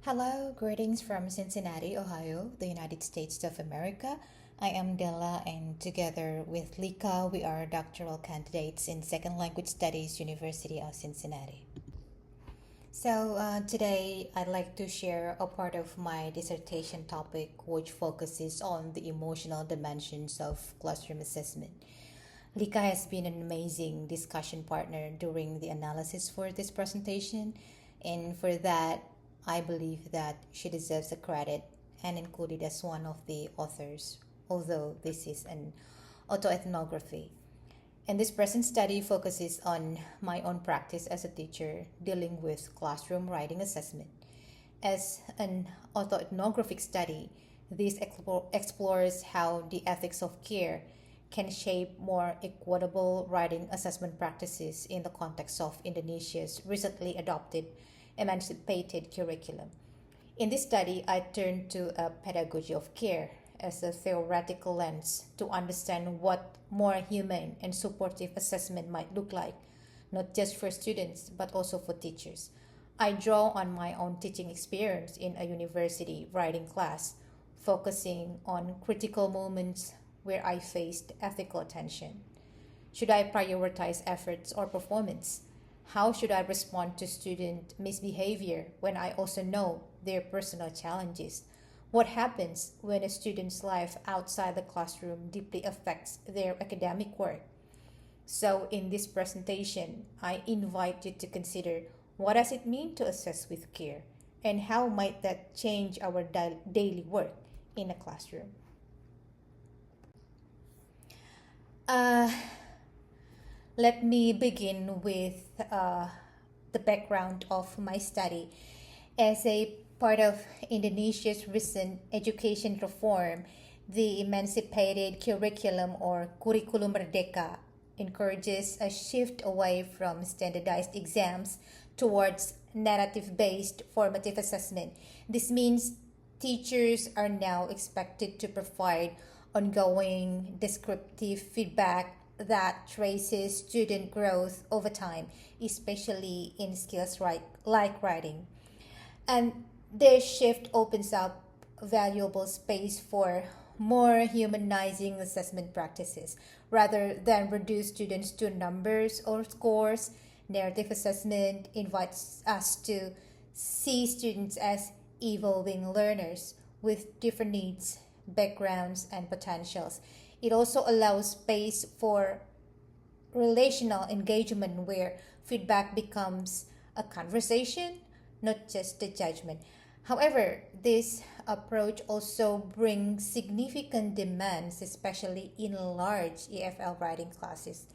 Hello, greetings from Cincinnati, Ohio, the United States of America. I am Della, and together with Lika, we are doctoral candidates in Second Language Studies, University of Cincinnati. Today I'd like to share a part of my dissertation topic, which focuses on the emotional dimensions of classroom assessment. Lika has been an amazing discussion partner during the analysis for this presentation, and for that, I believe that she deserves a credit and included as one of the authors, although this is an autoethnography. And this present study focuses on my own practice as a teacher dealing with classroom writing assessment. As an autoethnographic study, this explores how the ethics of care can shape more equitable writing assessment practices in the context of Indonesia's recently adopted emancipated curriculum. In this study, I turned to a pedagogy of care as a theoretical lens to understand what more human and supportive assessment might look like, not just for students, but also for teachers. I draw on my own teaching experience in a university writing class, focusing on critical moments where I faced ethical tension. Should I prioritize efforts or performance? How should I respond to student misbehavior when I also know their personal challenges? What happens when a student's life outside the classroom deeply affects their academic work? So in this presentation, I invite you to consider what does it mean to assess with care and how might that change our daily work in a classroom? Let me begin with the background of my study. As a part of Indonesia's recent education reform, the emancipated curriculum or Kurikulum Merdeka encourages a shift away from standardized exams towards narrative-based formative assessment. This means teachers are now expected to provide ongoing descriptive feedback that traces student growth over time, especially in skills like writing. And this shift opens up valuable space for more humanizing assessment practices. Rather than reduce students to numbers or scores, narrative assessment invites us to see students as evolving learners with different needs, backgrounds, and potentials. It also allows space for relational engagement where feedback becomes a conversation, not just a judgment. However, this approach also brings significant demands, especially in large EFL writing classes.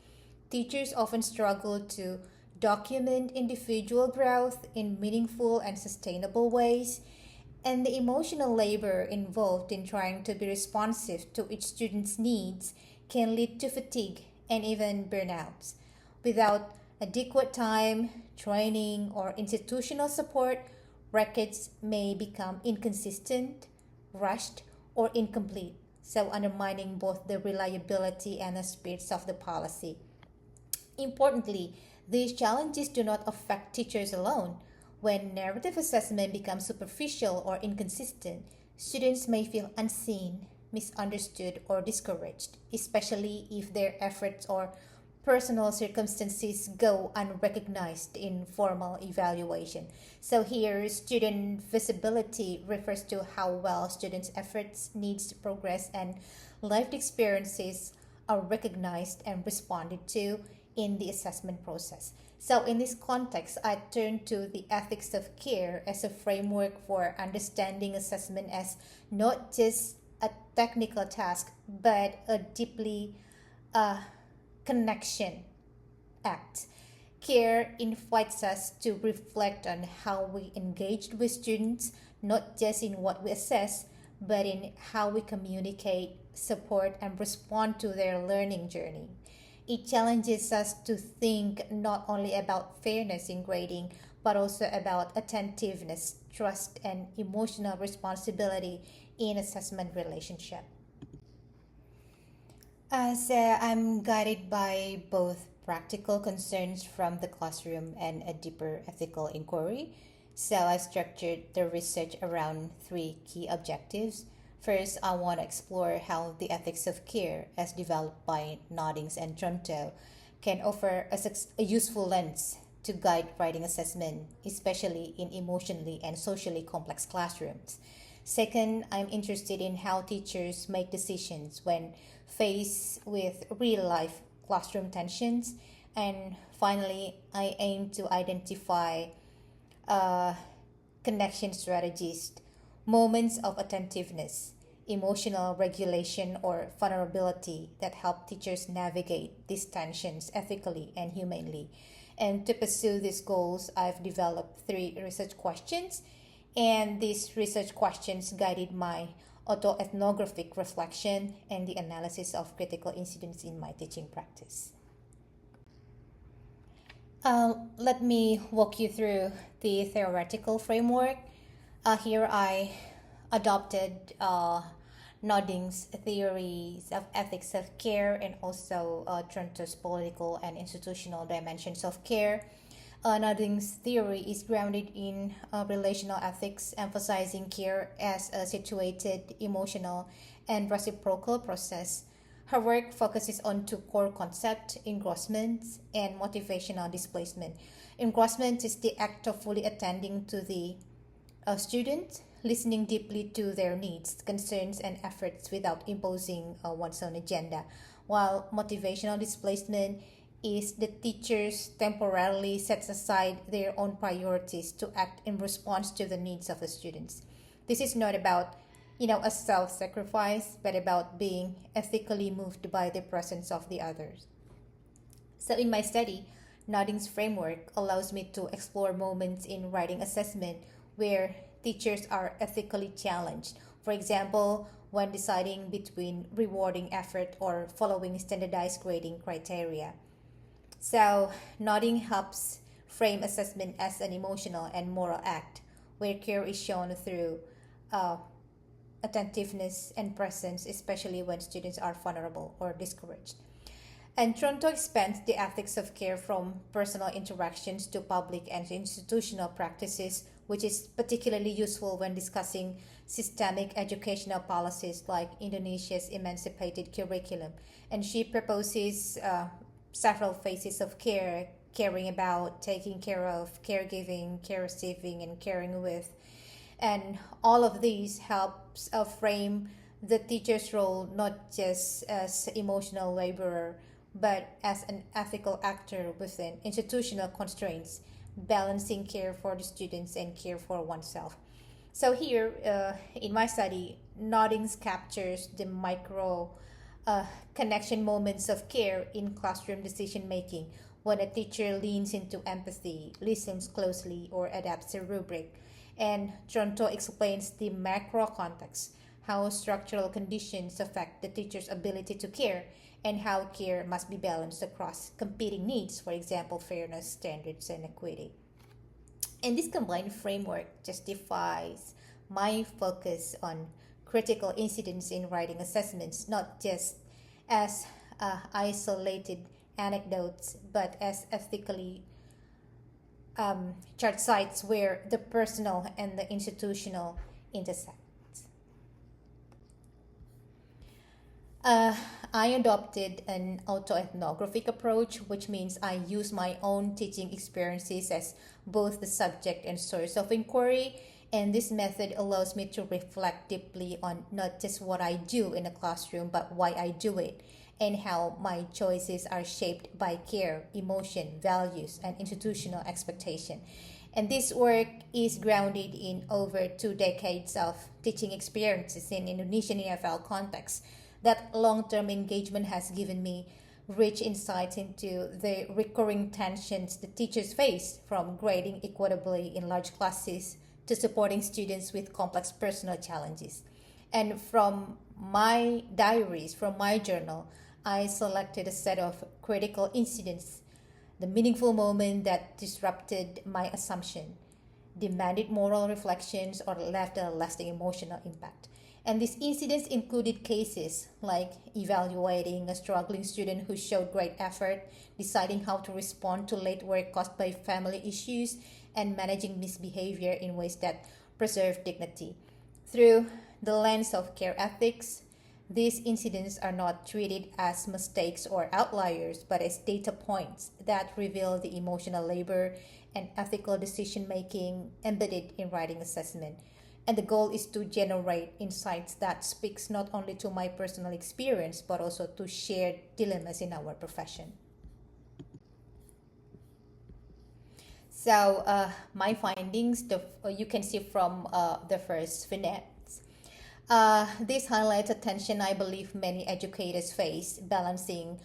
Teachers often struggle to document individual growth in meaningful and sustainable ways, and the emotional labor involved in trying to be responsive to each student's needs can lead to fatigue and even burnouts. Without adequate time, training, or institutional support, records may become inconsistent, rushed, or incomplete, so undermining both the reliability and the spirits of the policy. Importantly, these challenges do not affect teachers alone. When narrative assessment becomes superficial or inconsistent, students may feel unseen, misunderstood, or discouraged, especially if their efforts or personal circumstances go unrecognized in formal evaluation. So here, student visibility refers to how well students' efforts, needs, progress, and lived experiences are recognized and responded to in the assessment process. So in this context, I turn to the ethics of care as a framework for understanding assessment as not just a technical task, but a deeply connection act. Care invites us to reflect on how we engaged with students, not just in what we assess, but in how we communicate, support, and respond to their learning journey. It challenges us to think not only about fairness in grading, but also about attentiveness, trust, and emotional responsibility in assessment relationship. I'm guided by both practical concerns from the classroom and a deeper ethical inquiry. So I structured the research around three key objectives. First, I want to explore how the ethics of care, as developed by Noddings and Tronto, can offer a useful lens to guide writing assessment, especially in emotionally and socially complex classrooms. Second, I'm interested in how teachers make decisions when faced with real life classroom tensions. And finally, I aim to identify uh, connection strategies, moments of attentiveness, emotional regulation, or vulnerability that help teachers navigate these tensions ethically and humanely. And to pursue these goals, I've developed three research questions, and these research questions guided my autoethnographic reflection and the analysis of critical incidents in my teaching practice. Let me walk you through the theoretical framework. Here I adopted Nodding's theories of ethics of care and also Tronto's political and institutional dimensions of care. Nodding's theory is grounded in relational ethics, emphasizing care as a situated, emotional, and reciprocal process. Her work focuses on two core concepts: engrossment and motivational displacement. Engrossment is the act of fully attending to the student, listening deeply to their needs, concerns, and efforts without imposing one's own agenda, while motivational displacement is the teachers temporarily sets aside their own priorities to act in response to the needs of the students. This is not about a self-sacrifice, but about being ethically moved by the presence of the others. So in my study, Nodding's framework allows me to explore moments in writing assessment where teachers are ethically challenged. For example, when deciding between rewarding effort or following standardized grading criteria. So, Nodding helps frame assessment as an emotional and moral act, where care is shown through attentiveness and presence, especially when students are vulnerable or discouraged. And Tronto expands the ethics of care from personal interactions to public and institutional practices, which is particularly useful when discussing systemic educational policies like Indonesia's emancipated curriculum. And she proposes several phases of care: caring about, taking care of, caregiving, care receiving, and caring with. And all of these helps frame the teacher's role not just as emotional laborer, but as an ethical actor within institutional constraints, balancing care for the students and care for oneself. So here, in my study, Noddings captures the micro connection moments of care in classroom decision making when a teacher leans into empathy, listens closely, or adapts a rubric. And Tronto explains the macro context, how structural conditions affect the teacher's ability to care, and how care must be balanced across competing needs, for example, fairness, standards, and equity. And this combined framework justifies my focus on critical incidents in writing assessments, not just as isolated anecdotes, but as ethically chart sites where the personal and the institutional intersect. I adopted an autoethnographic approach, which means I use my own teaching experiences as both the subject and source of inquiry. And this method allows me to reflect deeply on not just what I do in a classroom, but why I do it, and how my choices are shaped by care, emotion, values, and institutional expectation. And this work is grounded in over 2 decades of teaching experiences in Indonesian EFL context. That long-term engagement has given me rich insights into the recurring tensions the teachers face, from grading equitably in large classes to supporting students with complex personal challenges. And from my diaries, from my journal, I selected a set of critical incidents, the meaningful moment that disrupted my assumption, demanded moral reflections, or left a lasting emotional impact. And these incidents included cases like evaluating a struggling student who showed great effort, deciding how to respond to late work caused by family issues, and managing misbehavior in ways that preserve dignity. Through the lens of care ethics, these incidents are not treated as mistakes or outliers, but as data points that reveal the emotional labor and ethical decision making embedded in writing assessment. And the goal is to generate insights that speaks not only to my personal experience but also to shared dilemmas in our profession. So my findings, you can see from the first vignette. This highlights a tension I believe many educators face, balancing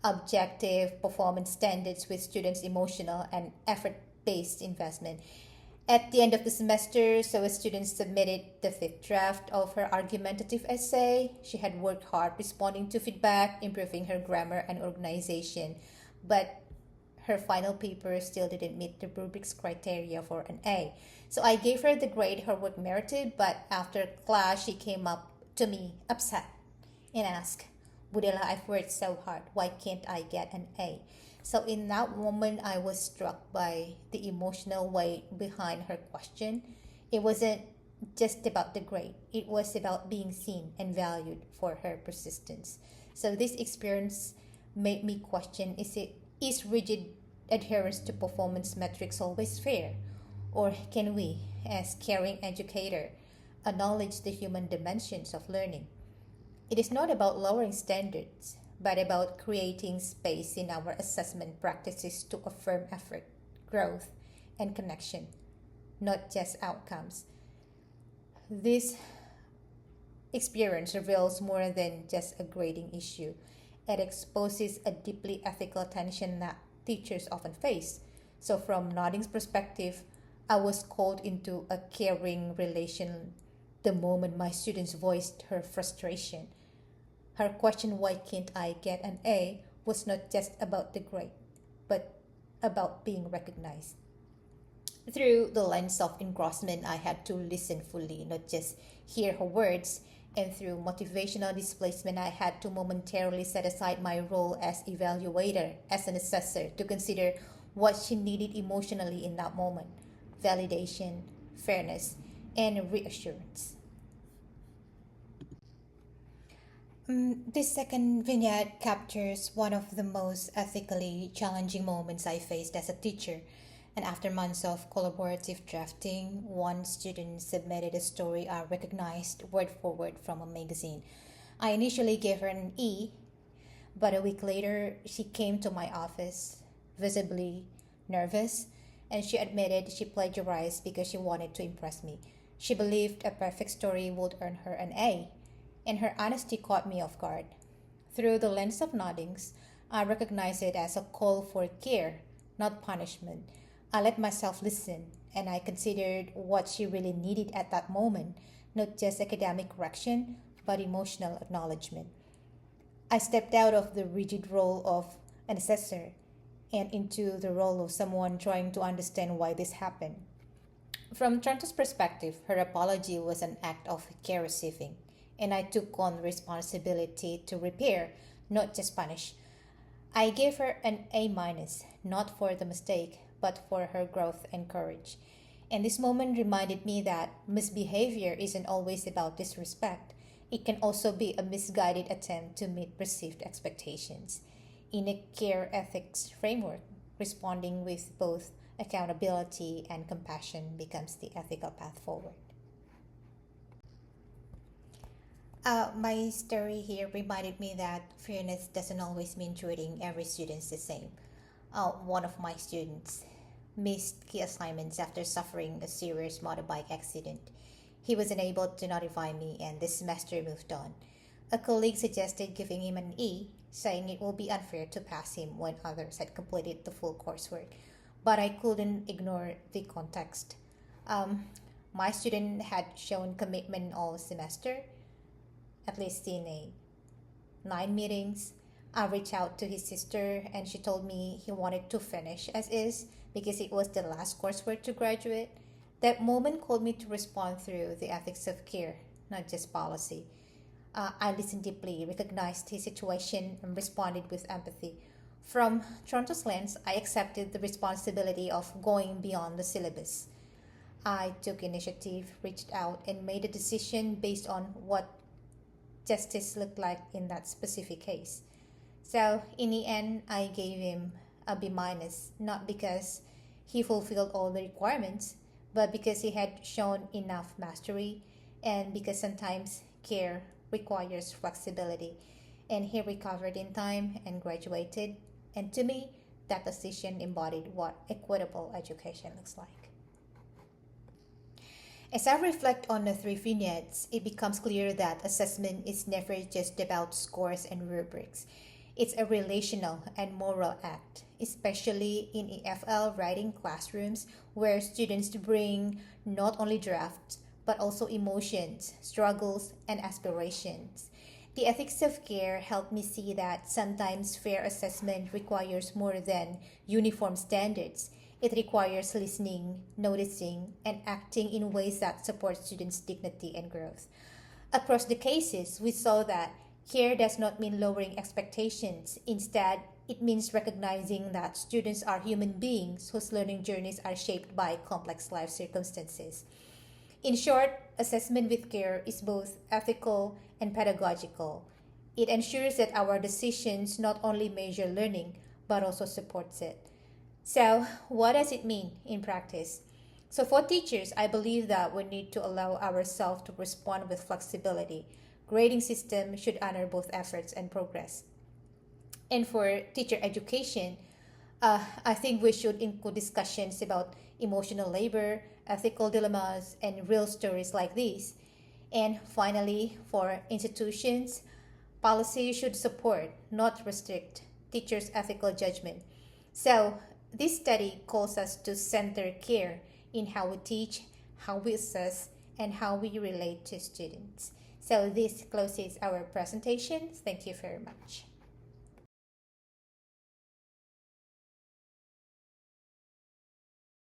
objective performance standards with students' emotional and effort-based investment. At the end of the semester, so a student submitted the fifth draft of her argumentative essay. She had worked hard responding to feedback, improving her grammar and organization, but her final paper still didn't meet the rubric's criteria for an A. So I gave her the grade her work merited, but after class, she came up to me upset and asked, Budela, I've worked so hard. Why can't I get an A? So in that moment, I was struck by the emotional weight behind her question. It wasn't just about the grade. It was about being seen and valued for her persistence. So this experience made me question, is rigid adherence to performance metrics always fair? Or can we, as caring educator, acknowledge the human dimensions of learning? It is not about lowering standards, but about creating space in our assessment practices to affirm effort, growth, and connection, not just outcomes. This experience reveals more than just a grading issue. It exposes a deeply ethical tension that teachers often face. So from Nodding's perspective, I was called into a caring relation the moment my students voiced her frustration. Her question, why can't I get an A, was not just about the grade, but about being recognized. Through the lens of engrossment, I had to listen fully, not just hear her words. And through motivational displacement, I had to momentarily set aside my role as evaluator, as an assessor, to consider what she needed emotionally in that moment: validation, fairness, and reassurance. This second vignette captures one of the most ethically challenging moments I faced as a teacher. And after months of collaborative drafting, one student submitted a story I recognized word for word from a magazine. I initially gave her an E, but a week later, she came to my office, visibly nervous, and she admitted she plagiarized because she wanted to impress me. She believed a perfect story would earn her an A, and her honesty caught me off guard. Through the lens of Noddings, I recognized it as a call for care, not punishment. I let myself listen, and I considered what she really needed at that moment, not just academic correction, but emotional acknowledgement. I stepped out of the rigid role of an assessor and into the role of someone trying to understand why this happened. From Toronto's perspective, her apology was an act of care receiving, and I took on responsibility to repair, not just punish. I gave her an A minus, not for the mistake, but for her growth and courage. And this moment reminded me that misbehavior isn't always about disrespect. It can also be a misguided attempt to meet perceived expectations. In a care ethics framework, responding with both accountability and compassion becomes the ethical path forward. My story here reminded me that fairness doesn't always mean treating every student the same. One of my students missed key assignments after suffering a serious motorbike accident. He was unable to notify me, and the semester moved on. A colleague suggested giving him an E, saying it will be unfair to pass him when others had completed the full coursework. But I couldn't ignore the context. My student had shown commitment all semester, at least in 9 meetings. I reached out to his sister, and she told me he wanted to finish as is because it was the last coursework to graduate. That moment called me to respond through the ethics of care, not just policy. I listened deeply, recognized his situation, and responded with empathy. From Toronto's lens, I accepted the responsibility of going beyond the syllabus. I took initiative, reached out, and made a decision based on what justice looked like in that specific case. So in the end, I gave him a B minus, not because he fulfilled all the requirements, but because he had shown enough mastery, and because sometimes care requires flexibility. And he recovered in time and graduated. And to me, that decision embodied what equitable education looks like. As I reflect on the three vignettes, it becomes clear that assessment is never just about scores and rubrics. It's a relational and moral act, especially in EFL writing classrooms where students bring not only drafts but also emotions, struggles, and aspirations. The ethics of care helped me see that sometimes fair assessment requires more than uniform standards. It requires listening, noticing, and acting in ways that support students' dignity and growth. Across the cases, we saw that care does not mean lowering expectations. Instead, it means recognizing that students are human beings whose learning journeys are shaped by complex life circumstances. In short, assessment with care is both ethical and pedagogical. It ensures that our decisions not only measure learning, but also supports it. So, what does it mean in practice? So, for teachers, I believe that we need to allow ourselves to respond with flexibility. Grading system should honor both efforts and progress. And for teacher education, I think we should include discussions about emotional labor, ethical dilemmas, and real stories like these. And finally, for institutions, policy should support, not restrict, teachers' ethical judgment. So, this study calls us to center care in how we teach, how we assess, and how we relate to students. So this closes our presentation. Thank you very much.